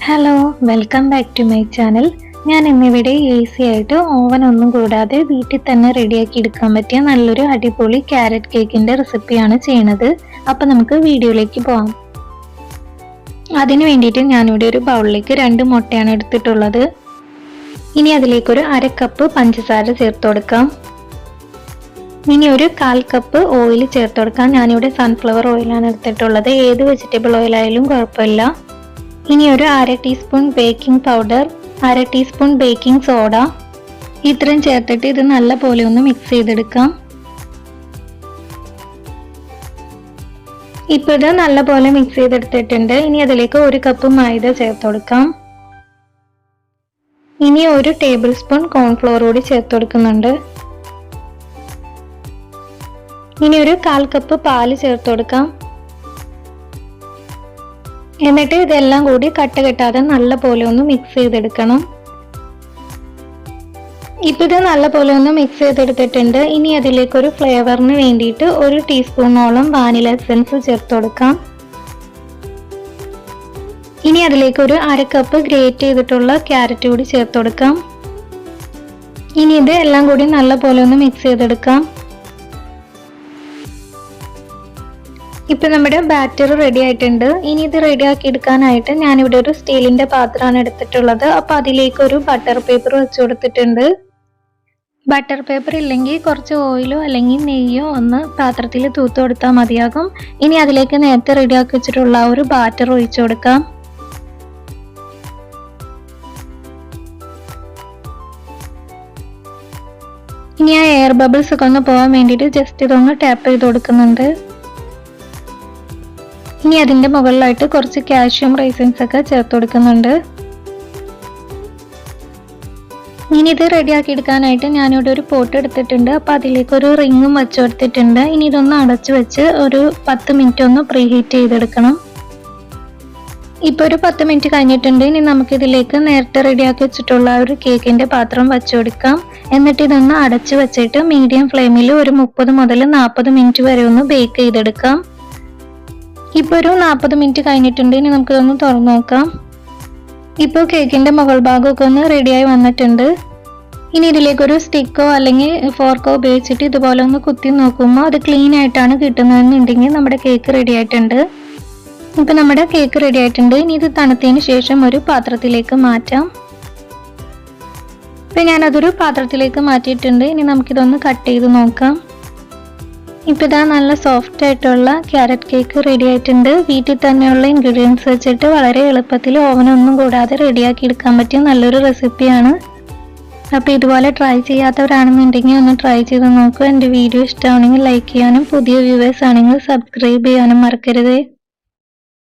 Hello, welcome back to my channel. ഞാൻ ഇന്നിവിടെ easy ആയിട്ട് ഓവൻ ഒന്നും കൂടാതെ വീട്ടിൽ തന്നെ റെഡിയാക്കി എടുക്കാൻ പറ്റിയ നല്ലൊരു അടിപൊളി ക്യാരറ്റ് കേക്കിന്റെ റെസിപ്പിയാണ് ചെയ്യുന്നത്. അപ്പം നമുക്ക് വീഡിയോയിലേക്ക് പോകാം. അതിന് വേണ്ടിയിട്ട് ഞാനിവിടെ ഒരു ബൗളിലേക്ക് 2 മുട്ടയാണ് എടുത്തിട്ടുള്ളത്. ഇനി അതിലേക്കൊരു 1/2 കപ്പ് പഞ്ചസാര ചേർത്ത് കൊടുക്കാം. ഇനി ഒരു 1/4 കപ്പ് ഓയിൽ ചേർത്ത് കൊടുക്കാം. ഞാനിവിടെ സൺഫ്ലവർ ഓയിലാണ് എടുത്തിട്ടുള്ളത്. ഏത് വെജിറ്റബിൾ ഓയിലായാലും കുഴപ്പമില്ല. ഇനി ഒരു 1/2 teaspoon baking powder, 1/2 teaspoon baking soda ഇത്രയും ചേർത്തിട്ട് ഇത് നല്ല പോലെ ഒന്ന് മിക്സ് ചെയ്തെടുക്കാം. ഇപ്പോൾ ഇത് നല്ല പോലെ മിക്സ് ചെയ്തെടുത്തിട്ടുണ്ട്. ഇനി അതിലേക്ക് 1 കപ്പ് മൈദ ചേർത്ത് കൊടുക്കാം. ഇനി 1 ടേബിൾ സ്പൂൺ കോൺഫ്ലോർ കൂടി ചേർത്ത് കൊടുക്കുന്നുണ്ട്. ഇനി ഒരു 1/4 കപ്പ് പാല് ചേർത്ത് കൊടുക്കാം. എന്നിട്ട് ഇതെല്ലാം കൂടി കട്ട കെട്ടാതെ നല്ല പോലെ ഒന്ന് മിക്സ് ചെയ്തെടുക്കണം. ഇപ്പം ഇത് നല്ല പോലെ ഒന്ന് മിക്സ് ചെയ്തെടുത്തിട്ടുണ്ട്. ഇനി അതിലേക്ക് ഒരു ഫ്ലേവറിന് വേണ്ടിയിട്ട് 1 ടീസ്പൂണോളം വാനില എസൻസ് ചേർത്ത് കൊടുക്കാം. ഇനി അതിലേക്ക് ഒരു 1/2 കപ്പ് ഗ്രേറ്റ് ചെയ്തിട്ടുള്ള ക്യാരറ്റ് കൂടി ചേർത്ത് കൊടുക്കാം. ഇനി ഇത് എല്ലാം കൂടി നല്ല പോലെ ഒന്ന് മിക്സ് ചെയ്തെടുക്കാം. ഇപ്പം നമ്മുടെ ബാറ്റർ റെഡി ആയിട്ടുണ്ട്. ഇനി ഇത് റെഡിയാക്കി എടുക്കാനായിട്ട് ഞാനിവിടെ ഒരു സ്റ്റീലിന്റെ പാത്രമാണ് എടുത്തിട്ടുള്ളത്. അപ്പോൾ അതിലേക്ക് ഒരു ബട്ടർ പേപ്പർ വെച്ച് കൊടുത്തിട്ടുണ്ട്. ബട്ടർ പേപ്പർ ഇല്ലെങ്കിൽ കുറച്ച് ഓയിലോ അല്ലെങ്കിൽ നെയ്യോ ഒന്ന് പാത്രത്തിൽ തൂത്ത് കൊടുത്താൽ മതിയാകും. ഇനി അതിലേക്ക് നേരത്തെ റെഡിയാക്കി വെച്ചിട്ടുള്ള ഒരു ബാറ്റർ ഒഴിച്ചു കൊടുക്കാം. ഇനി ആ എയർ ബബിൾസ് ഒക്കെ ഒന്ന് പോകാൻ വേണ്ടിയിട്ട് ജസ്റ്റ് ഇതൊന്ന് ടാപ്പ് ചെയ്ത് കൊടുക്കുന്നുണ്ട്. ഇനി അതിന്റെ മുകളിലായിട്ട് കുറച്ച് കാൽഷ്യം റൈസിൻസ് ഒക്കെ ചേർത്ത് കൊടുക്കുന്നുണ്ട്. ഇനി ഇത് റെഡിയാക്കി എടുക്കാനായിട്ട് ഞാനിവിടെ ഒരു പോട്ട് എടുത്തിട്ടുണ്ട്. അപ്പോൾ അതിലേക്ക് ഒരു റിങ്ങും വെച്ച് കൊടുത്തിട്ടുണ്ട്. ഇനി ഇതൊന്ന് അടച്ചു വെച്ച് ഒരു 10 മിനിറ്റ് ഒന്ന് പ്രീ ഹീറ്റ് ചെയ്തെടുക്കണം. ഇപ്പോൾ ഒരു 10 മിനിറ്റ് കഴിഞ്ഞിട്ടുണ്ട്. ഇനി നമുക്കിതിലേക്ക് നേരത്തെ റെഡിയാക്കി വെച്ചിട്ടുള്ള ഒരു കേക്കിന്റെ പാത്രം വെച്ച് കൊടുക്കാം. എന്നിട്ട് ഇതൊന്ന് അടച്ചു വെച്ചിട്ട് മീഡിയം ഫ്ലെയിമിൽ ഒരു 30 മുതൽ 40 മിനിറ്റ് വരെ ഒന്ന് ബേക്ക് ചെയ്തെടുക്കാം. ഇപ്പോൾ ഒരു 40 മിനിറ്റ് കഴിഞ്ഞിട്ടുണ്ട്. ഇനി നമുക്കിതൊന്ന് തുറന്നു നോക്കാം. ഇപ്പോൾ കേക്കിന്റെ മുകൾ ഭാഗമൊക്കെ ഒന്ന് റെഡിയായി വന്നിട്ടുണ്ട്. ഇനി ഇതിലേക്കൊരു സ്റ്റിക്കോ അല്ലെങ്കിൽ ഫോർക്കോ ഉപയോഗിച്ചിട്ട് ഇതുപോലെ ഒന്ന് കുത്തി നോക്കുമ്പോൾ അത് ക്ലീൻ ആയിട്ടാണ് കിട്ടുന്നതെന്നുണ്ടെങ്കിൽ നമ്മുടെ കേക്ക് റെഡി ആയിട്ടുണ്ട്. ഇപ്പം നമ്മുടെ കേക്ക് റെഡി ആയിട്ടുണ്ട്. ഇനി ഇത് തണുത്തതിന് ശേഷം ഒരു പാത്രത്തിലേക്ക് മാറ്റാം. ഇപ്പം ഞാനതൊരു പാത്രത്തിലേക്ക് മാറ്റിയിട്ടുണ്ട്. ഇനി നമുക്കിതൊന്ന് കട്ട് ചെയ്ത് നോക്കാം. ഇപ്പം ഇതാ നല്ല സോഫ്റ്റ് ആയിട്ടുള്ള ക്യാരറ്റ് കേക്ക് റെഡി ആയിട്ടുണ്ട്. വീട്ടിൽ തന്നെയുള്ള ഇൻഗ്രീഡിയൻസ് വെച്ചിട്ട് വളരെ എളുപ്പത്തിൽ ഓവനൊന്നും കൂടാതെ റെഡിയാക്കി എടുക്കാൻ പറ്റിയ നല്ലൊരു റെസിപ്പിയാണ്. അപ്പോൾ ഇതുപോലെ ട്രൈ ചെയ്യാത്തവരാണെന്നുണ്ടെങ്കിൽ ഒന്ന് ട്രൈ ചെയ്ത് നോക്കുക. എൻ്റെ വീഡിയോ ഇഷ്ടമാണെങ്കിൽ ലൈക്ക് ചെയ്യാനും പുതിയ വ്യൂവേഴ്സ് ആണെങ്കിൽ സബ്സ്ക്രൈബ് ചെയ്യാനും മറക്കരുത്.